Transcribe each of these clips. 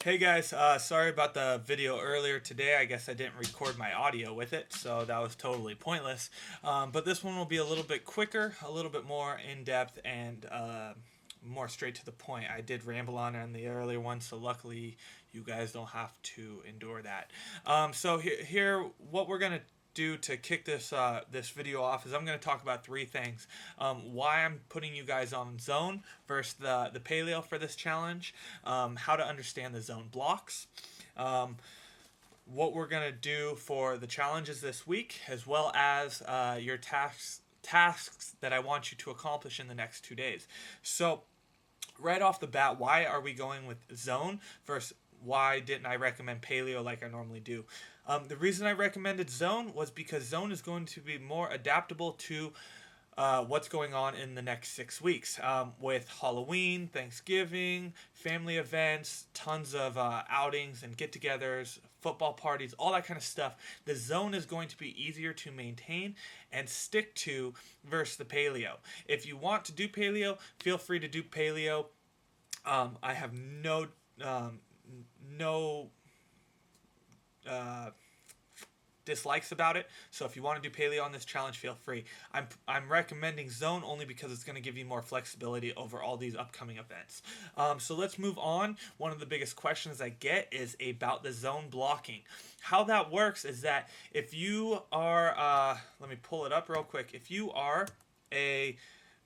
Hey guys, sorry about the video earlier today. I guess I didn't record my audio with it, so that was totally pointless. But this one will be a little bit quicker, a little bit more in depth, and more straight to the point. I did ramble on the earlier one, so luckily you guys don't have to endure that. So here, what we're gonna do to kick this video off is I'm going to talk about three things: why I'm putting you guys on zone versus the paleo for this challenge, how to understand the zone blocks, um, what we're going to do for the challenges this week, as well as your tasks that I want you to accomplish in the next 2 days. So right off the bat, why are we going with zone versus why didn't I recommend paleo like I normally do? The reason I recommended zone was because zone is going to be more adaptable to what's going on in the next 6 weeks with Halloween, Thanksgiving, family events, tons of outings and get togethers, football parties, all that kind of stuff. The zone is going to be easier to maintain and stick to versus the paleo. If you want to do paleo, feel free to do paleo. I have um, no uh, dislikes about it. So if you want to do paleo on this challenge, feel free. I'm recommending zone only because it's going to give you more flexibility over all these upcoming events. So let's move on. One of the biggest questions I get is about the zone blocking. How that works is that if you are, let me pull it up real quick. If you are a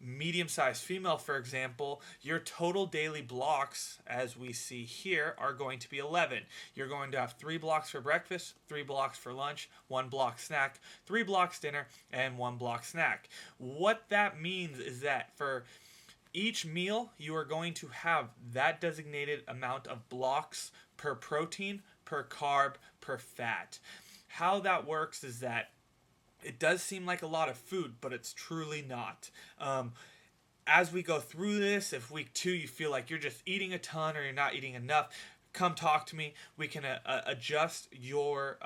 medium-sized female, for example, your total daily blocks, as we see here, are going to be 11. You're going to have 3 blocks for breakfast, 3 blocks for lunch, 1 block snack, 3 blocks dinner, and 1 block snack. What that means is that for each meal, you are going to have that designated amount of blocks per protein, per carb, per fat. How that works is that it does seem like a lot of food, but it's truly not. As we go through this, if week 2 you feel like you're just eating a ton or you're not eating enough, come talk to me. We can adjust your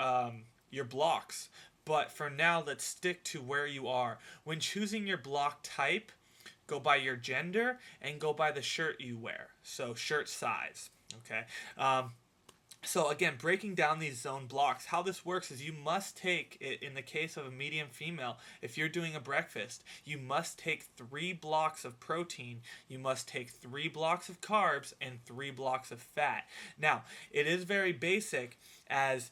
blocks. But for now, let's stick to where you are. When choosing your block type, go by your gender and go by the shirt you wear. So shirt size. Okay. So again, breaking down these zone blocks, how this works is you must take, in the case of a medium female, if you're doing a breakfast, you must take 3 blocks of protein, you must take 3 blocks of carbs, and 3 blocks of fat. Now, it is very basic, as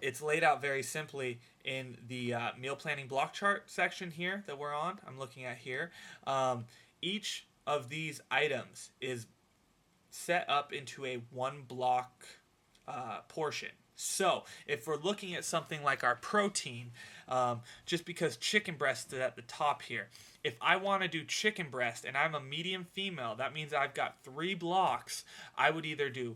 it's laid out very simply in the meal planning block chart section here that we're on. I'm looking at here. Each of these items is set up into a 1 block portion. So if we're looking at something like our protein, just because chicken breast is at the top here, if I want to do chicken breast and I'm a medium female, that means I've got 3 blocks. I would either do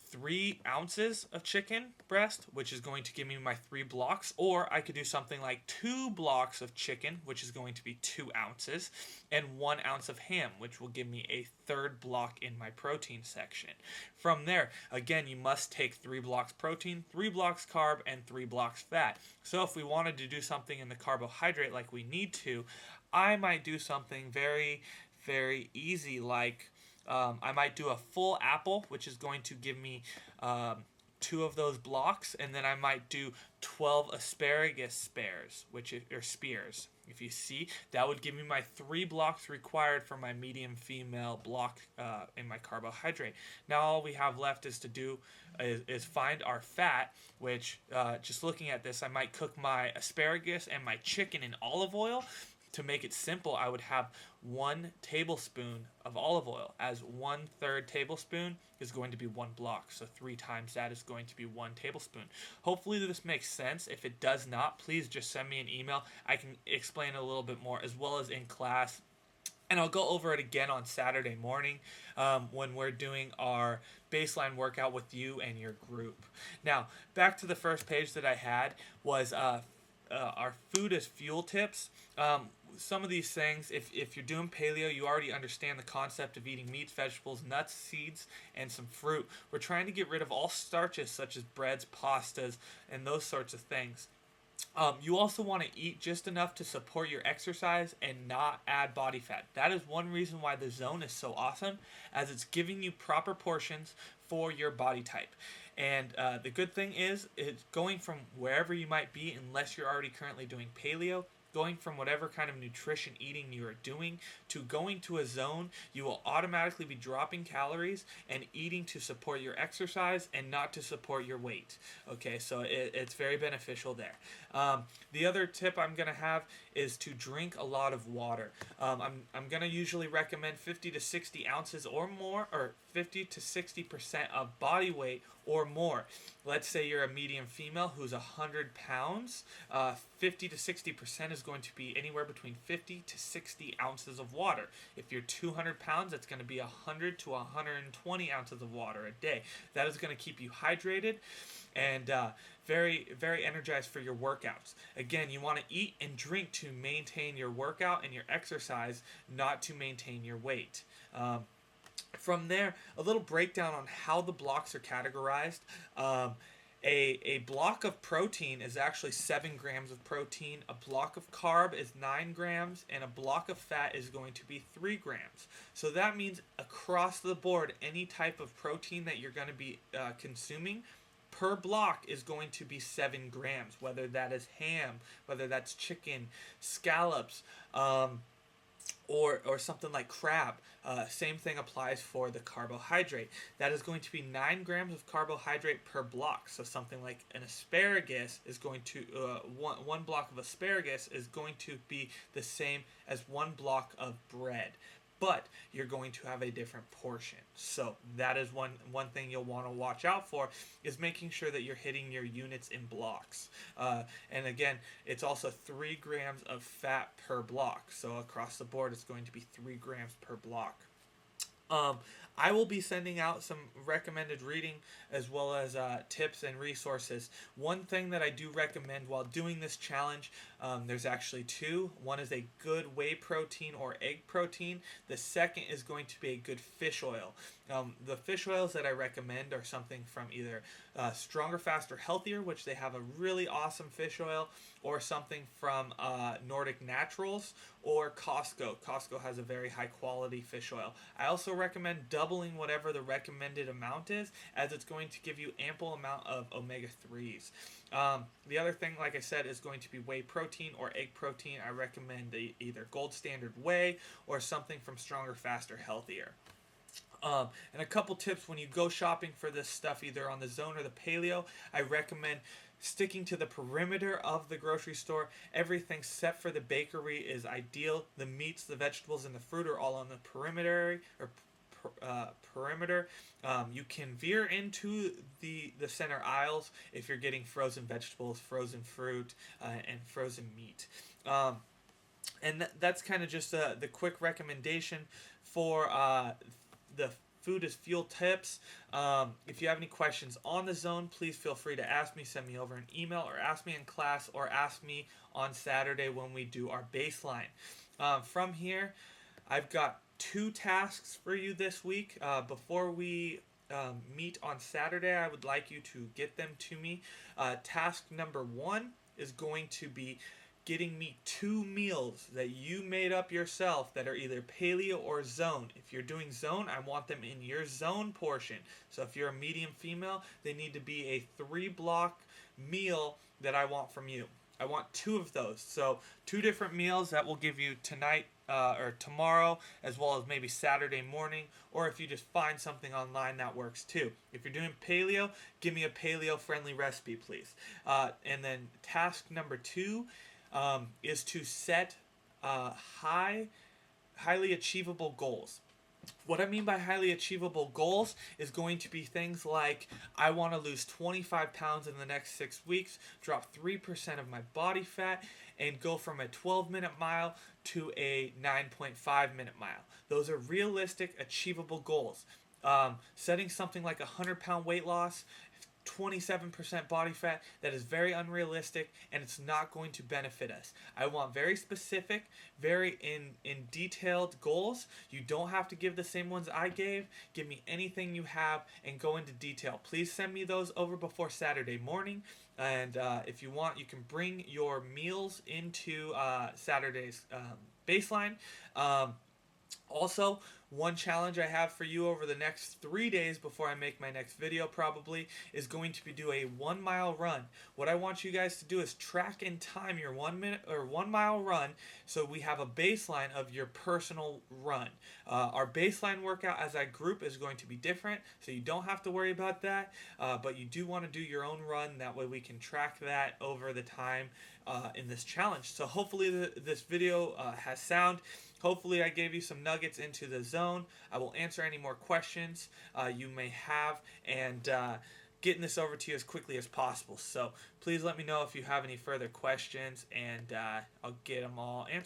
3 ounces of chicken breast, which is going to give me my 3 blocks, or I could do something like 2 blocks of chicken, which is going to be 2 ounces, and 1 ounce of ham, which will give me a third block in my protein section. From there, again, you must take 3 blocks protein, 3 blocks carb, and 3 blocks fat. So if we wanted to do something in the carbohydrate like we need to, I might do something very, very easy like I might do a full apple, which is going to give me 2 of those blocks, and then I might do 12 asparagus spears. If you see, that would give me my 3 blocks required for my medium female block in my carbohydrate. Now all we have left is to do is find our fat, which just looking at this, I might cook my asparagus and my chicken in olive oil. To make it simple, I would have 1 tablespoon of olive oil, as 1/3 tablespoon is going to be 1 block. So 3 times that is going to be 1 tablespoon. Hopefully this makes sense. If it does not, please just send me an email. I can explain a little bit more, as well as in class. And I'll go over it again on Saturday morning when we're doing our baseline workout with you and your group. Now, back to the first page that I had was our food as fuel tips. Some of these things, if you're doing paleo, you already understand the concept of eating meats, vegetables, nuts, seeds, and some fruit. We're trying to get rid of all starches such as breads, pastas, and those sorts of things. You also want to eat just enough to support your exercise and not add body fat. That is one reason why the zone is so awesome, as it's giving you proper portions for your body type. And the good thing is, it's going from wherever you might be, unless you're already currently doing paleo, going from whatever kind of nutrition eating you are doing to going to a zone, you will automatically be dropping calories and eating to support your exercise and not to support your weight. Okay, so it's very beneficial there. The other tip I'm going to have is to drink a lot of water. I'm going to usually recommend 50 to 60 ounces or more, or 50 to 60% of body weight or more. Let's say you're a medium female who's 100 pounds. 50 to 60% is going to be anywhere between 50 to 60 ounces of water. If you're 200 pounds, that's going to be 100 to 120 ounces of water a day. That is going to keep you hydrated and very, very energized for your workouts. Again, you want to eat and drink to maintain your workout and your exercise, not to maintain your weight. From there, a little breakdown on how the blocks are categorized. A block of protein is actually 7 grams of protein, a block of carb is 9 grams, and a block of fat is going to be 3 grams. So that means across the board, any type of protein that you're going to be consuming per block is going to be 7 grams, whether that is ham, whether that's chicken, scallops, or something like crab. Same thing applies for the carbohydrate. That is going to be 9 grams of carbohydrate per block. So something like an asparagus is going to, one block of asparagus is going to be the same as 1 block of bread. But you're going to have a different portion. So that is one thing you'll want to watch out for, is making sure that you're hitting your units in blocks. And again, it's also 3 grams of fat per block. So across the board, it's going to be 3 grams per block. I will be sending out some recommended reading as well as tips and resources. One thing that I do recommend while doing this challenge, there's actually 2. One is a good whey protein or egg protein. The second is going to be a good fish oil. The fish oils that I recommend are something from either Stronger, Faster, Healthier, which they have a really awesome fish oil, or something from Nordic Naturals or Costco. Costco has a very high quality fish oil. I also recommend doubling whatever the recommended amount is, as it's going to give you ample amount of omega-3s. The other thing, like I said, is going to be whey protein or egg protein. I recommend either Gold Standard Whey or something from Stronger, Faster, Healthier. And a couple tips when you go shopping for this stuff, either on the Zone or the Paleo, I recommend sticking to the perimeter of the grocery store. Everything set for the bakery is ideal. The meats, the vegetables, and the fruit are all on the perimeter. You can veer into the center aisles if you're getting frozen vegetables, frozen fruit, and frozen meat. And that's kind of just the quick recommendation for the food is fuel tips. If you have any questions on the Zone, please feel free to ask me. Send me over an email, or ask me in class, or ask me on Saturday when we do our baseline. From here, I've got 2 tasks for you this week. Before we meet on Saturday, I would like you to get them to me. Task number 1 is going to be getting me 2 meals that you made up yourself that are either paleo or zone. If you're doing zone, I want them in your zone portion. So if you're a medium female, they need to be a 3-block meal that I want from you. I want 2 of those. So 2 different meals that will give you tonight or tomorrow, as well as maybe Saturday morning, or if you just find something online, that works too. If you're doing paleo, give me a paleo friendly recipe, please. And then task number 2 is to set highly achievable goals. What I mean by highly achievable goals is going to be things like, I want to lose 25 pounds in the next 6 weeks, drop 3% of my body fat, and go from a 12-minute mile to a 9.5-minute mile. Those are realistic, achievable goals. Setting something like a 100-pound weight loss, 27% body fat. That is very unrealistic, and it's not going to benefit us. I want very specific, very in detailed goals. You don't have to give the same ones I gave. Give me anything you have and go into detail. Please send me those over before Saturday morning. And if you want, you can bring your meals into Saturday's baseline. Also, one challenge I have for you over the next 3 days before I make my next video probably is going to be do a 1 mile run. What I want you guys to do is track and time your 1 minute or 1 mile run so we have a baseline of your personal run. Our baseline workout as a group is going to be different, so you don't have to worry about that, but you do want to do your own run. That way we can track that over the time in this challenge. So hopefully this video has sound. Hopefully I gave you some nuggets into the zone. I will answer any more questions you may have and getting this over to you as quickly as possible. So please let me know if you have any further questions and I'll get them all answered.